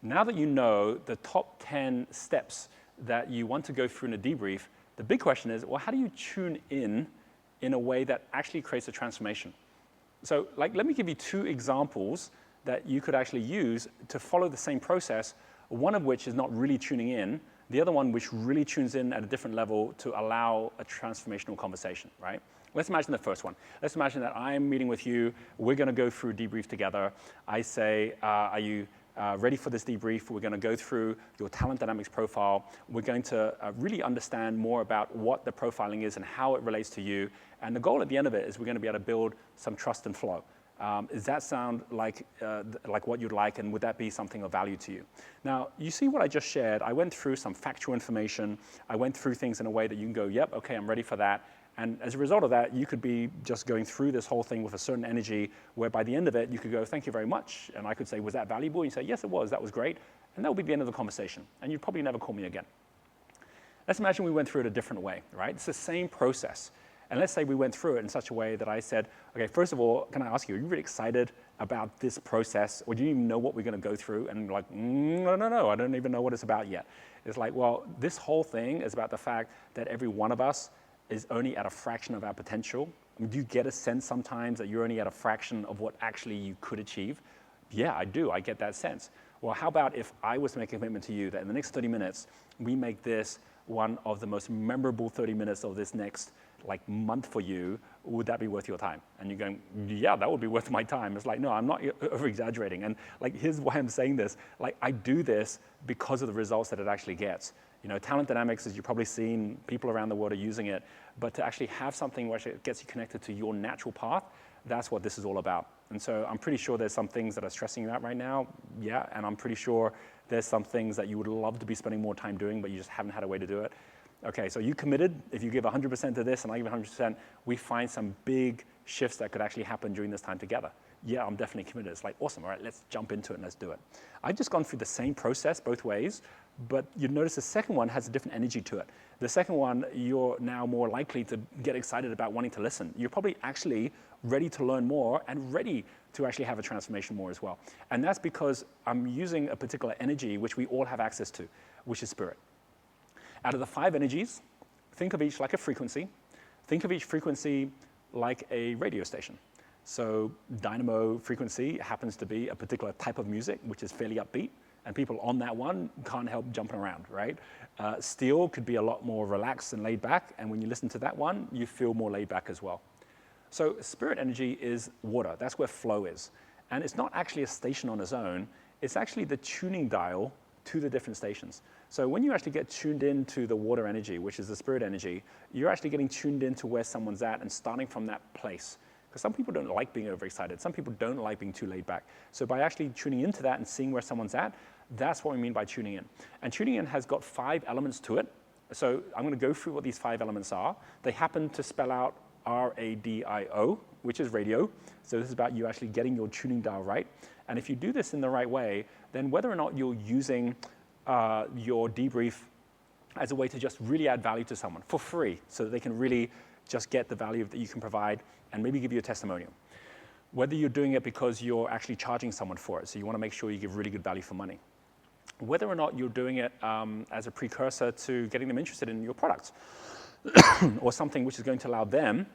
Now that you know the top 10 steps that you want to go through in a debrief, the big question is, well, how do you tune in a way that actually creates a transformation? So let me give you 2 examples that you could actually use to follow the same process, one of which is not really tuning in, the other one which really tunes in at a different level to allow a transformational conversation, right? Let's imagine the first one. Let's imagine that I'm meeting with you, we're gonna go through a debrief together. I say, are you ready for this debrief? We're gonna go through your talent dynamics profile. We're going to really understand more about what the profiling is and how it relates to you. And the goal at the end of it is we're gonna be able to build some trust and flow. Does that sound like what you'd like, and would that be something of value to you? Now, you see what I just shared. I went through some factual information. I went through things in a way that you can go, yep, okay, I'm ready for that. And as a result of that, you could be just going through this whole thing with a certain energy where by the end of it, you could go, thank you very much. And I could say, was that valuable? And you say, yes, it was. That was great. And that would be the end of the conversation. And you'd probably never call me again. Let's imagine we went through it a different way, right? It's the same process. And let's say we went through it in such a way that I said, okay, first of all, can I ask you, are you really excited about this process? Or do you even know what we're going to go through? And you're like, no, I don't even know what it's about yet. It's like, well, this whole thing is about the fact that every one of us is only at a fraction of our potential. I mean, do you get a sense sometimes that you're only at a fraction of what actually you could achieve? Yeah, I do. I get that sense. Well, how about if I was to make a commitment to you that in the next 30 minutes, we make this one of the most memorable 30 minutes of this next month for you? Would that be worth your time? And you're going, yeah, that would be worth my time. It's like, no, I'm not over-exaggerating. And here's why I'm saying this. I do this because of the results that it actually gets. You know, talent dynamics, as you've probably seen, people around the world are using it, but to actually have something which gets you connected to your natural path, that's what this is all about. And so I'm pretty sure there's some things that are stressing you out right now, yeah, and I'm pretty sure there's some things that you would love to be spending more time doing, but you just haven't had a way to do it. Okay, so you committed. If you give 100% to this and I give 100%, we find some big shifts that could actually happen during this time together. Yeah, I'm definitely committed. It's like, awesome, all right, let's jump into it and let's do it. I've just gone through the same process both ways, but you'd notice the second one has a different energy to it. The second one, you're now more likely to get excited about wanting to listen. You're probably actually ready to learn more and ready to actually have a transformation more as well. And that's because I'm using a particular energy which we all have access to, which is spirit. Out of the 5 energies, think of each like a frequency. Think of each frequency like a radio station. So dynamo frequency happens to be a particular type of music, which is fairly upbeat, and people on that one can't help jumping around, right? Steel could be a lot more relaxed and laid back, and when you listen to that one, you feel more laid back as well. So spirit energy is water. That's where flow is. And it's not actually a station on its own. It's actually the tuning dial to the different stations. So when you actually get tuned into the water energy, which is the spirit energy, you're actually getting tuned into where someone's at and starting from that place. Because some people don't like being overexcited. Some people don't like being too laid back. So by actually tuning into that and seeing where someone's at, that's what we mean by tuning in. And tuning in has got 5 elements to it. So I'm going to go through what these 5 elements are. They happen to spell out RADIO, which is radio. So this is about you actually getting your tuning dial right. And if you do this in the right way, then whether or not you're using your debrief as a way to just really add value to someone for free so that they can really just get the value that you can provide and maybe give you a testimonial. Whether you're doing it because you're actually charging someone for it, so you want to make sure you give really good value for money. Whether or not you're doing it as a precursor to getting them interested in your products or something which is going to allow them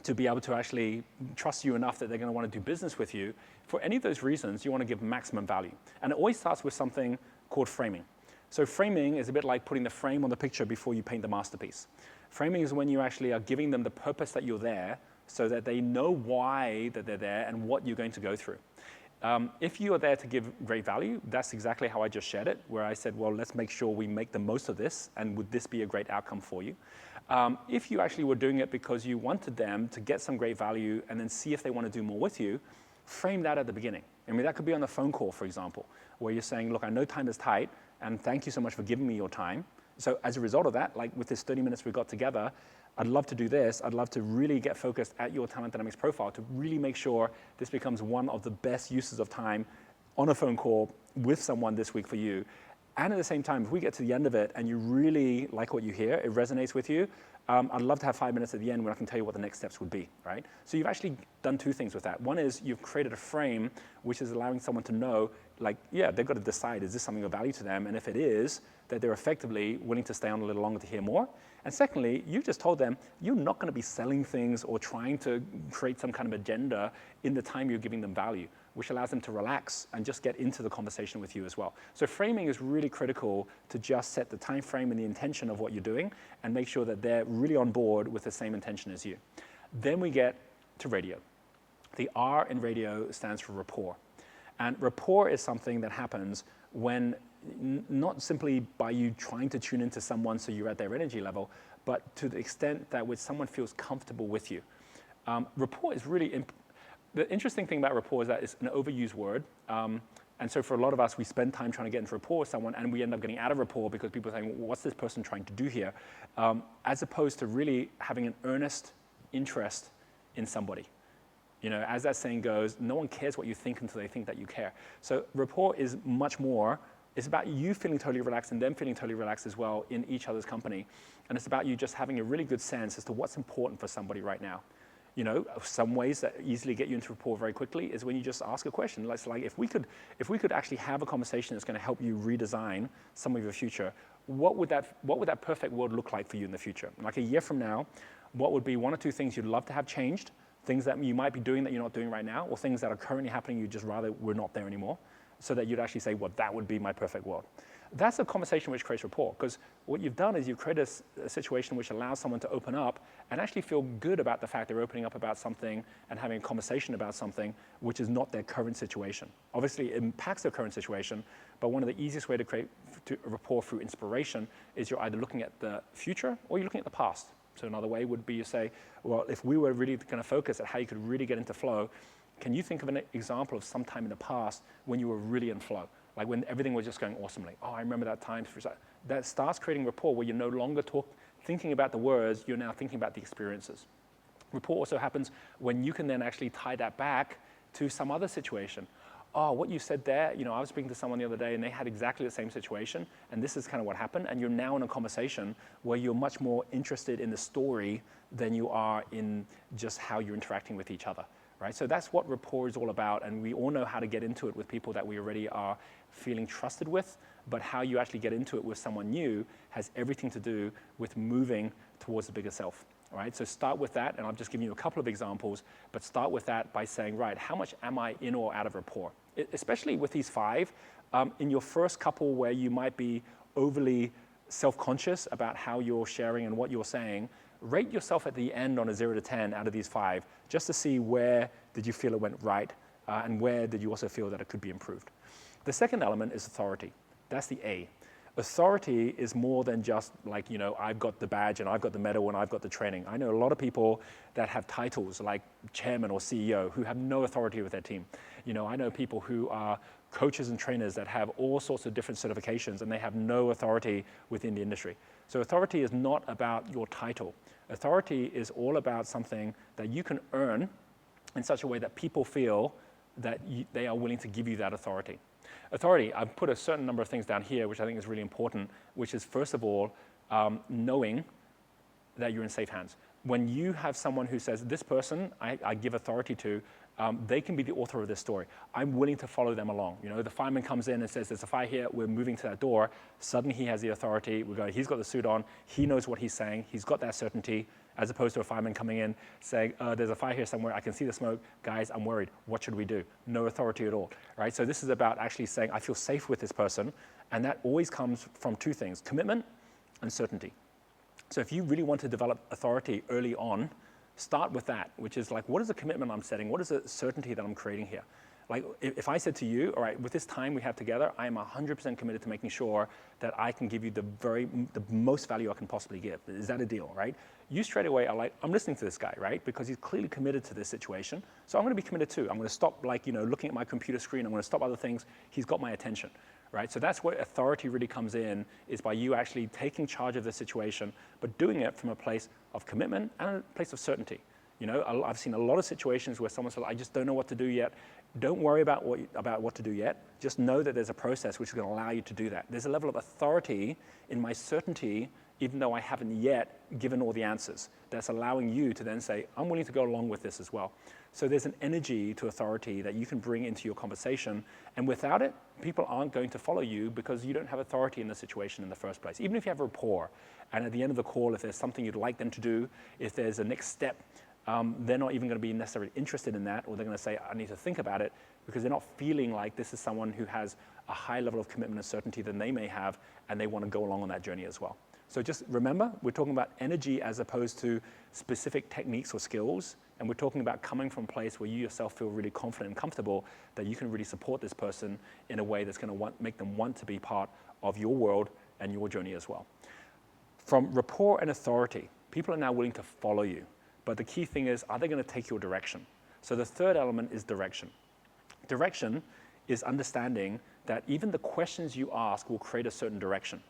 to be able to actually trust you enough that they're going to want to do business with you. For any of those reasons, you want to give maximum value. And it always starts with something called framing. So framing is a bit like putting the frame on the picture before you paint the masterpiece. Framing is when you actually are giving them the purpose that you're there so that they know why that they're there and what you're going to go through. If you are there to give great value, that's exactly how I just shared it, where I said, well, let's make sure we make the most of this, and would this be a great outcome for you? If you actually were doing it because you wanted them to get some great value and then see if they want to do more with you, frame that at the beginning. I mean, that could be on the phone call, for example, where you're saying, look, I know time is tight, and thank you so much for giving me your time. So as a result of that, like with this 30 minutes we got together, I'd love to do this. I'd love to really get focused at your talent dynamics profile to really make sure this becomes one of the best uses of time on a phone call with someone this week for you. And at the same time, if we get to the end of it and you really like what you hear, it resonates with you, I'd love to have 5 minutes at the end when I can tell you what the next steps would be, right? So you've actually done two things with that. One is you've created a frame which is allowing someone to know, like, yeah, they've got to decide, is this something of value to them? And if it is, that they're effectively willing to stay on a little longer to hear more. And secondly, you've just told them you're not going to be selling things or trying to create some kind of agenda in the time you're giving them value, which allows them to relax and just get into the conversation with you as well. So framing is really critical to just set the time frame and the intention of what you're doing and make sure that they're really on board with the same intention as you. Then we get to radio. The R in radio stands for rapport. And rapport is something that happens when not simply by you trying to tune into someone so you're at their energy level, but to the extent that when someone feels comfortable with you. Rapport is really the interesting thing about rapport is that it's an overused word. And so for a lot of us, we spend time trying to get into rapport with someone and we end up getting out of rapport because people are saying, well, what's this person trying to do here? As opposed to really having an earnest interest in somebody. You know, as that saying goes, no one cares what you think until they think that you care. So rapport is much more, it's about you feeling totally relaxed and them feeling totally relaxed as well in each other's company. And it's about you just having a really good sense as to what's important for somebody right now. You know, some ways that easily get you into rapport very quickly is when you just ask a question. It's like if we could actually have a conversation that's going to help you redesign some of your future, what would that perfect world look like for you in the future? Like a year from now, what would be one or two things you'd love to have changed, things that you might be doing that you're not doing right now, or things that are currently happening you just rather were not there anymore, so that you'd actually say, well, that would be my perfect world. That's a conversation which creates rapport, because what you've done is you've created a situation which allows someone to open up and actually feel good about the fact they're opening up about something and having a conversation about something which is not their current situation. Obviously, it impacts their current situation, but one of the easiest way to create rapport through inspiration is you're either looking at the future or you're looking at the past. So another way would be you say, well, if we were really going to focus at how you could really get into flow, can you think of an example of some time in the past when you were really in flow? Like when everything was just going awesomely. Oh, I remember that time. That starts creating rapport where you're no longer thinking about the words, you're now thinking about the experiences. Rapport also happens when you can then actually tie that back to some other situation. Oh, what you said there, you know, I was speaking to someone the other day and they had exactly the same situation, and this is kind of what happened, and you're now in a conversation where you're much more interested in the story than you are in just how you're interacting with each other, right? So that's what rapport is all about, and we all know how to get into it with people that we already are feeling trusted with, but how you actually get into it with someone new has everything to do with moving towards the bigger self. All right, so start with that, and I've just given you a couple of examples, but start with that by saying, right, how much am I in or out of rapport? Especially with these 5, in your first couple where you might be overly self-conscious about how you're sharing and what you're saying, rate yourself at the end on a 0 to 10 out of these 5, just to see where did you feel it went right, and where did you also feel that it could be improved. The second element is authority. That's the A. Authority is more than just like, you know, I've got the badge and I've got the medal and I've got the training. I know a lot of people that have titles like chairman or CEO who have no authority with their team. You know, I know people who are coaches and trainers that have all sorts of different certifications and they have no authority within the industry. So authority is not about your title. Authority is all about something that you can earn in such a way that people feel that they are willing to give you that authority. Authority, I've put a certain number of things down here, which I think is really important, which is, first of all, knowing that you're in safe hands. When you have someone who says, this person I give authority to, they can be the author of this story. I'm willing to follow them along. You know, the fireman comes in and says, there's a fire here, we're moving to that door. Suddenly he has the authority. He's got the suit on. He knows what he's saying. He's got that certainty, as opposed to a fireman coming in saying, there's a fire here somewhere. I can see the smoke. Guys, I'm worried. What should we do? No authority at all, right? So this is about actually saying, I feel safe with this person. And that always comes from 2 things, commitment and certainty. So if you really want to develop authority early on, start with that, which is like, what is the commitment I'm setting? What is the certainty that I'm creating here? Like, if I said to you, all right, with this time we have together, I am 100% committed to making sure that I can give you the most value I can possibly give. Is that a deal, right? You straight away are like, I'm listening to this guy, right? Because he's clearly committed to this situation. So I'm going to be committed too. I'm going to stop, like, you know, looking at my computer screen. I'm going to stop other things. He's got my attention, right? So that's where authority really comes in, is by you actually taking charge of the situation, but doing it from a place of commitment and a place of certainty. You know, I've seen a lot of situations where someone says, I just don't know what to do yet. Don't worry about what to do yet. Just know that there's a process which is going to allow you to do that. There's a level of authority in my certainty, even though I haven't yet given all the answers, that's allowing you to then say, I'm willing to go along with this as well. So there's an energy to authority that you can bring into your conversation, and without it, people aren't going to follow you because you don't have authority in the situation in the first place. Even if you have rapport, and at the end of the call, if there's something you'd like them to do, if there's a next step, they're not even going to be necessarily interested in that, or they're going to say, I need to think about it, because they're not feeling like this is someone who has a high level of commitment and certainty than they may have, and they want to go along on that journey as well. So just remember, we're talking about energy as opposed to specific techniques or skills, and we're talking about coming from a place where you yourself feel really confident and comfortable that you can really support this person in a way that's going to make them want to be part of your world and your journey as well. From rapport and authority, people are now willing to follow you. But the key thing is, are they going to take your direction? So the third element is direction. Direction is understanding that even the questions you ask will create a certain direction.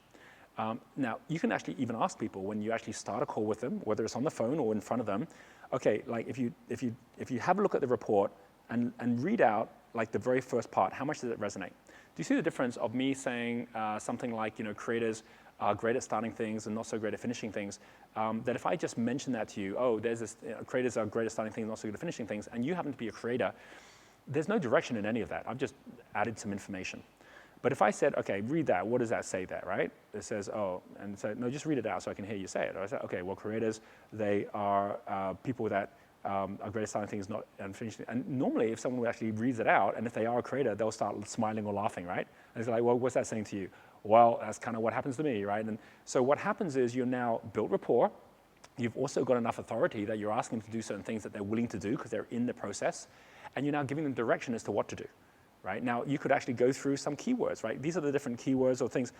Now, you can actually even ask people when you actually start a call with them, whether it's on the phone or in front of them, okay, like if you have a look at the report and read out like the very first part, how much does it resonate? Do you see the difference of me saying something like, you know, creators are great at starting things and not so great at finishing things, that if I just mention that to you, oh, there's this, creators are great at starting things and not so good at finishing things, and you happen to be a creator, there's no direction in any of that. I've just added some information. But if I said, okay, read that, what does that say there, right? It says, oh, and so, no, just read it out so I can hear you say it. Or I said, okay, well, creators, they are people that are great at starting things and finishing. And normally, if someone actually reads it out, and if they are a creator, they'll start smiling or laughing, right? And it's like, well, what's that saying to you? Well, that's kind of what happens to me, right? And so what happens is you're now built rapport. You've also got enough authority that you're asking them to do certain things that they're willing to do because they're in the process. And you're now giving them direction as to what to do. Right? Now, you could actually go through some keywords, right? These are the different keywords or things.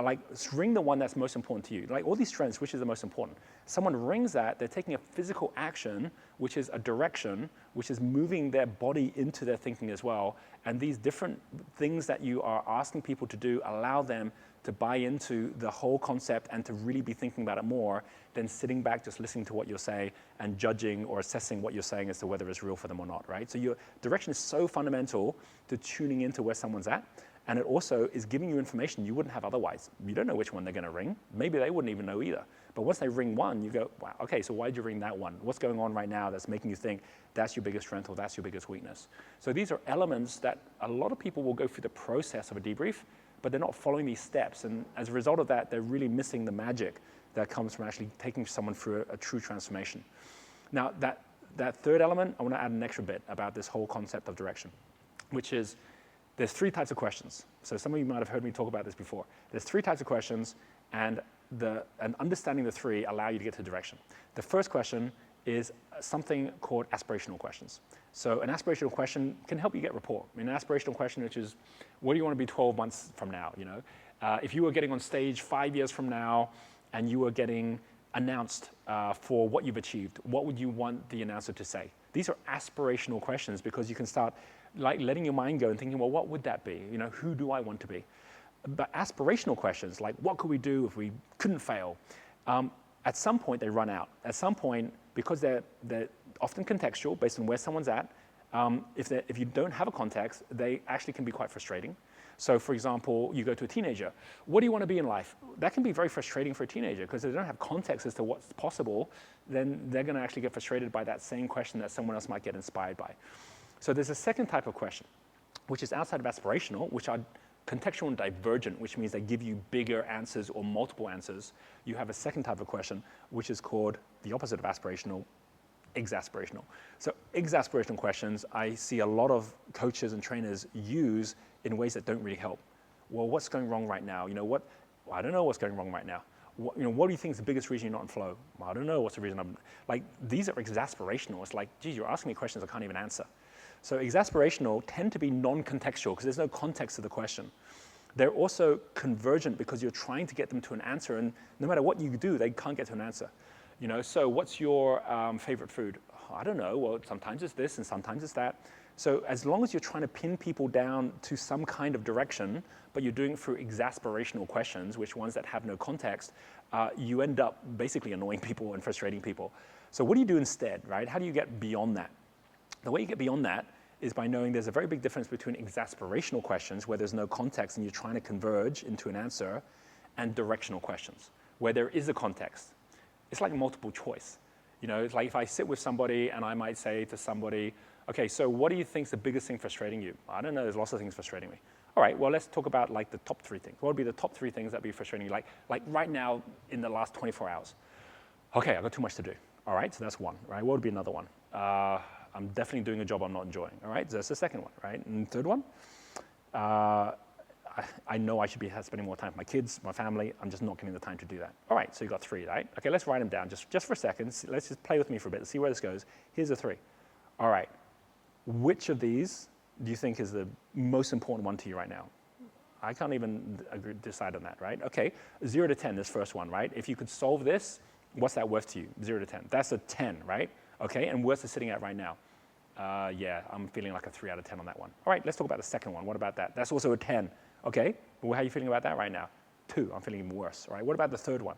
Like, ring the one that's most important to you. Like, all these strengths, which is the most important? Someone rings that, they're taking a physical action, which is a direction, which is moving their body into their thinking as well. And these different things that you are asking people to do allow them to buy into the whole concept and to really be thinking about it more than sitting back just listening to what you're saying and judging or assessing what you're saying as to whether it's real for them or not, right? So your direction is so fundamental to tuning into where someone's at, and it also is giving you information you wouldn't have otherwise. You don't know which one they're going to ring. Maybe they wouldn't even know either. But once they ring one, you go, wow, okay, so why did you ring that one? What's going on right now that's making you think that's your biggest strength or that's your biggest weakness? So these are elements that a lot of people will go through the process of a debrief, but they're not following these steps. And as a result of that, they're really missing the magic that comes from actually taking someone through a true transformation. Now, that third element, I want to add an extra bit about this whole concept of direction, which is there's three types of questions. So some of you might have heard me talk about this before. There's three types of questions, and understanding the three allow you to get to direction. The first question is something called aspirational questions. So an aspirational question can help you get rapport. I mean, an aspirational question, which is, what do you want to be 12 months from now? You know, if you were getting on stage 5 years from now, and you were getting announced for what you've achieved, what would you want the announcer to say? These are aspirational questions because you can start like letting your mind go and thinking, well, what would that be? You know, who do I want to be? But aspirational questions, like what could we do if we couldn't fail? At some point they run out. At some point, because they're often contextual based on where someone's at, if you don't have a context, they actually can be quite frustrating. So for example, you go to a teenager, what do you want to be in life? That can be very frustrating for a teenager because if they don't have context as to what's possible, then they're going to actually get frustrated by that same question that someone else might get inspired by. So there's a second type of question, which is outside of aspirational, which are contextual and divergent, which means they give you bigger answers or multiple answers. You have a second type of question, which is called the opposite of aspirational, exasperational. So exasperational questions, I see a lot of coaches and trainers use in ways that don't really help. Well, what's going wrong right now? You know what? Well, I don't know what's going wrong right now. What do you think is the biggest reason you're not in flow? Well, I don't know what's the reason I'm like. These are exasperational. It's like, geez, you're asking me questions I can't even answer. So exasperational tend to be non-contextual because there's no context to the question. They're also convergent because you're trying to get them to an answer, and no matter what you do, they can't get to an answer. You know, so what's your favorite food? Oh, I don't know. Well, sometimes it's this and sometimes it's that. So as long as you're trying to pin people down to some kind of direction, but you're doing it through exasperational questions, which ones that have no context, you end up basically annoying people and frustrating people. So what do you do instead, right? How do you get beyond that? The way you get beyond that is by knowing there's a very big difference between exasperational questions, where there's no context and you're trying to converge into an answer, and directional questions, where there is a context. It's like multiple choice. You know, it's like if I sit with somebody and I might say to somebody, okay, so what do you think is the biggest thing frustrating you? I don't know, there's lots of things frustrating me. All right, well, let's talk about like the top 3 things. What would be the top 3 things that be frustrating you? Like right now in the last 24 hours. Okay, I've got too much to do. All right, so that's one, right? What would be another one? I'm definitely doing a job I'm not enjoying. All right, so that's the second one, right? And third one, I know I should be spending more time with my kids, my family. I'm just not getting the time to do that. All right, so you got 3, right? Okay, let's write them down just for a second. Let's just play with me for a bit. See where this goes. Here's the 3. All right, which of these do you think is the most important one to you right now? I can't even decide on that, right? Okay, 0 to 10, this first one, right? If you could solve this, what's that worth to you? 0 to 10. That's a 10, right? Okay, and where's it sitting at right now? Yeah, I'm feeling like a 3 out of 10 on that one. All right, let's talk about the second one. What about that? That's also a 10. Okay, well, how are you feeling about that right now? 2, I'm feeling even worse. All right, what about the third one?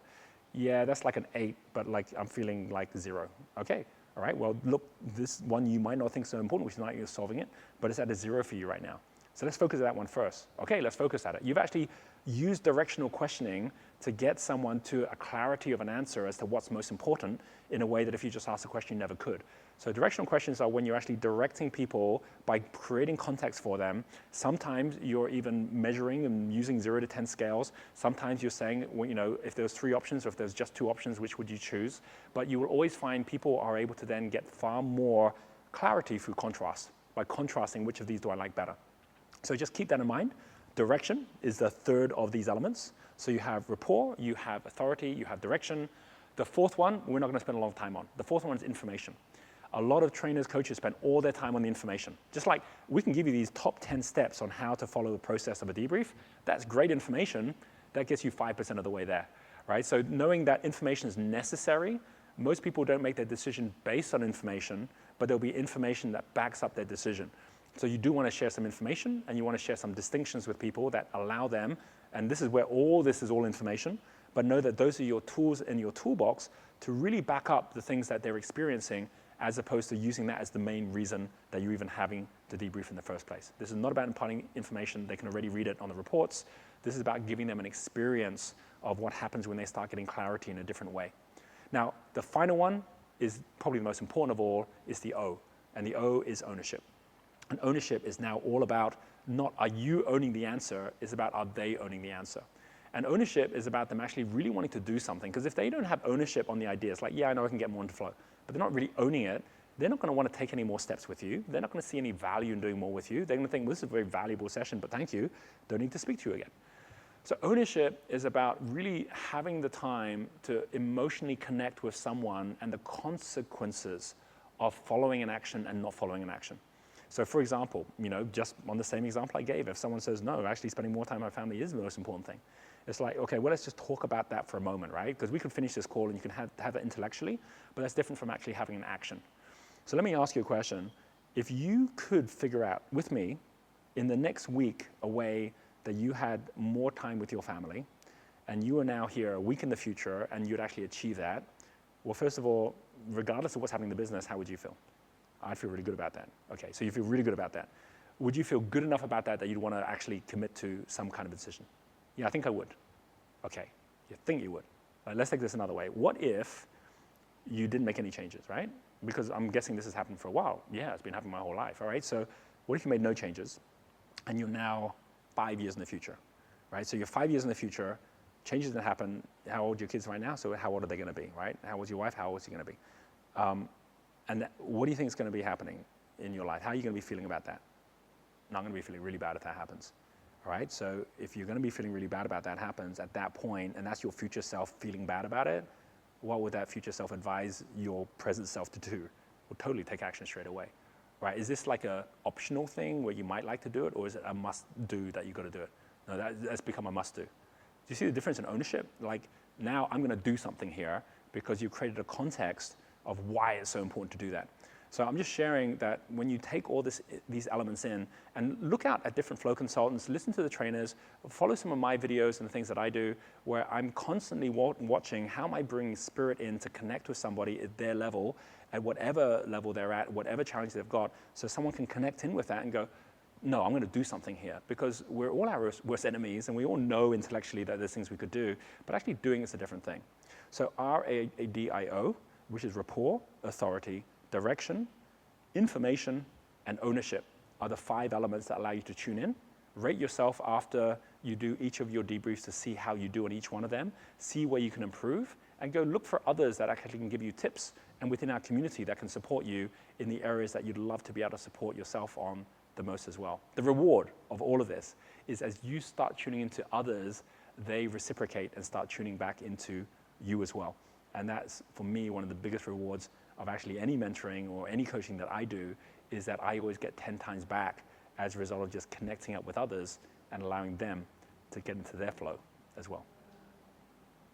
Yeah, that's like an 8, but like I'm feeling like 0. Okay, all right, well, look, this one you might not think so important, which is not you're solving it, but it's at a 0 for you right now. So let's focus on that one first. Okay, let's focus at it. You've actually used directional questioning to get someone to a clarity of an answer as to what's most important in a way that if you just asked a question, you never could. So directional questions are when you're actually directing people by creating context for them. Sometimes you're even measuring and using 0 to 10 scales. Sometimes you're saying, well, you know, if there's 3 options or if there's just 2 options, which would you choose? But you will always find people are able to then get far more clarity through contrast, by contrasting which of these do I like better. So just keep that in mind. Direction is the third of these elements. So you have rapport, you have authority, you have direction. The fourth one, we're not going to spend a long time on. The fourth one is information. A lot of trainers, coaches spend all their time on the information. Just like we can give you these top 10 steps on how to follow the process of a debrief. That's great information. That gets you 5% of the way there, right? So knowing that information is necessary, most people don't make their decision based on information, but there'll be information that backs up their decision. So you do want to share some information, and you want to share some distinctions with people that allow them, and this is where all this is all information, but know that those are your tools in your toolbox to really back up the things that they're experiencing, as opposed to using that as the main reason that you're even having the debrief in the first place. This is not about imparting information. They can already read it on the reports. This is about giving them an experience of what happens when they start getting clarity in a different way. Now, the final one is probably the most important of all, is the O, and the O is ownership. And ownership is now all about not are you owning the answer, it's about are they owning the answer. And ownership is about them actually really wanting to do something, because if they don't have ownership on the idea, it's like, yeah, I know I can get more into flow, but they're not really owning it, they're not going to want to take any more steps with you. They're not going to see any value in doing more with you. They're going to think, well, this is a very valuable session, but thank you, don't need to speak to you again. So ownership is about really having the time to emotionally connect with someone and the consequences of following an action and not following an action. So for example, you know, just on the same example I gave, if someone says, no, actually spending more time with my family is the most important thing. It's like, okay, well, let's just talk about that for a moment, right? Because we could finish this call and you can have it intellectually, but that's different from actually having an action. So let me ask you a question. If you could figure out with me in the next week a way that you had more time with your family and you are now here a week in the future and you'd actually achieve that, well, first of all, regardless of what's happening in the business, how would you feel? I'd feel really good about that. Okay, so you feel really good about that. Would you feel good enough about that you'd want to actually commit to some kind of decision? Yeah, I think I would. Okay, you think you would. Let's take this another way. What if you didn't make any changes, right? Because I'm guessing this has happened for a while. Yeah, it's been happening my whole life, all right? So what if you made no changes and you're now 5 years in the future, right? So you're 5 years in the future, changes didn't happen. How old are your kids right now? So how old are they going to be, right? How old's your wife? How old is she going to be? And what do you think is going to be happening in your life? How are you going to be feeling about that? Not going to be feeling really bad if that happens. All right, so if you're going to be feeling really bad about that happens at that point, and that's your future self feeling bad about it, what would that future self advise your present self to do? Well, totally take action straight away. Right? Is this like a optional thing where you might like to do it, or is it a must do that you got to do it? No, that's become a must do. Do you see the difference in ownership? Like now I'm going to do something here because you created a context of why it's so important to do that. So I'm just sharing that when you take all these elements in and look out at different flow consultants, listen to the trainers, follow some of my videos and the things that I do, where I'm constantly watching how am I bringing spirit in to connect with somebody at their level, at whatever level they're at, whatever challenge they've got, so someone can connect in with that and go, no, I'm going to do something here, because we're all our worst enemies and we all know intellectually that there's things we could do, but actually doing it's a different thing. So RADIO, which is rapport, authority, direction, information, and ownership are the 5 elements that allow you to tune in. Rate yourself after you do each of your debriefs to see how you do on each one of them, see where you can improve, and go look for others that actually can give you tips and within our community that can support you in the areas that you'd love to be able to support yourself on the most as well. The reward of all of this is as you start tuning into others, they reciprocate and start tuning back into you as well. And that's, for me, one of the biggest rewards of actually any mentoring or any coaching that I do, is that I always get 10 times back as a result of just connecting up with others and allowing them to get into their flow as well.